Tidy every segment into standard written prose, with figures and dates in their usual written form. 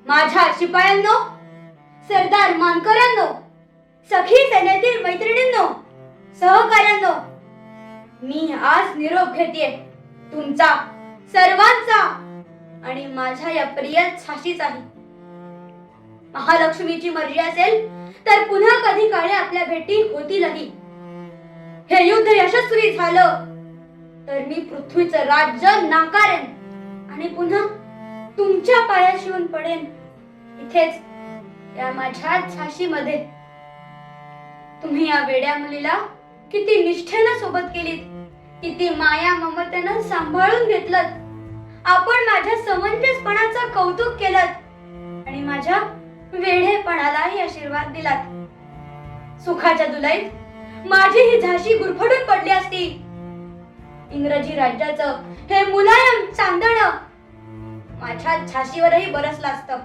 माझ्या शिपायांनो, सरदार मानकरांनो, सखी सेनेतील मैत्रिणींनो, सहकाऱ्यांनो, मी आज निरोप घेते तुमचा सर्वांचा आणि माझ्या या प्रिय झाशीचाही. महालक्ष्मीची मर्जी असेल तर पुन्हा कधी काळी आपल्या भेटी होतीलही. हे युद्ध यशस्वी झालं तर मी पृथ्वीचं राज्य नाकारेन आणि पुन्हा तुमच्या पायाशी येऊन पडेन इथेच या माझ्या झाशीमध्ये. तुम्ही या वेड्या मुलीला किती निष्ठेनं सोबत केलीत, किती माया ममतेनं सांभाळून घेतलं. आपण माझ्या समंजसपणाचं कौतुक केलं आणि माझ्या वेडेपणालाही आशीर्वाद दिलात. सुखाच्या दुलाईत माझी ही झाशी गुरफटून पडली असती. इंग्रजी राज्याचं हे मुलायम चांदणं माझ्या झाशीवरही बरसलं असतं.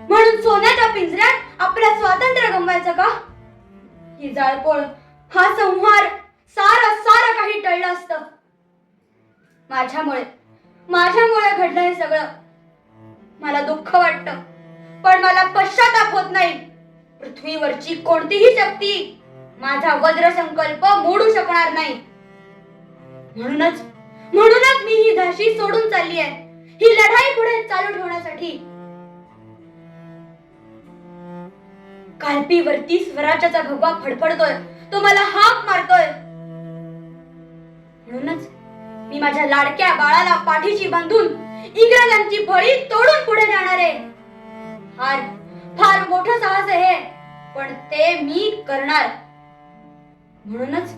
म्हणून सोन्याच्या पिंजऱ्यात आपलं स्वातंत्र्य गमवायचं का? ही जाळपोळ, हा संहार, सारं काही टळलं असतं. माझ्यामुळे घडलं हे सगळं. मला दुःख वाटतं, पण मला पश्चाताप होत नाही. पृथ्वीवरची कोणतीही शक्ती माझा वज्र संकल्प मोडू शकणार नाही. म्हणूनच मी ही झाशी सोडून चालली आहे, ही लढाई पुढे चालू ठेवण्यासाठी. कालपीवरती स्वराज्याचा भगवा फडफडतोय, तो मला हाक मारतोय. म्हणूनच मी माझ्या लाडक्या बाळाला पाठीशी बांधून इंग्रजांची फळी तोडून पुढे जाणार आहे. फार मोठं साहस आहे हे, पण ते मी करणार. म्हणूनच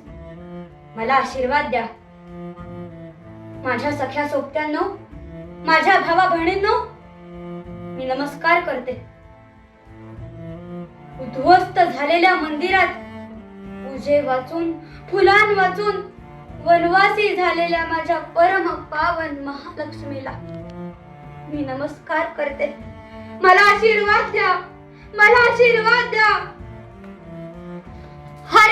मला आशीर्वाद द्या. माझ्या सख्या सोबत्यांनो, माझ्या भावा बहिणींनो, मी नमस्कार करते. उद्ध्वस्त झालेल्या मंदिरात पूजे वाचून, फुलान वाचून वनवासी झालेल्या माझ्या परम पावन महालक्ष्मीला मी नमस्कार करते. मला आशीर्वाद द्या, मला आशीर्वाद द्या. हर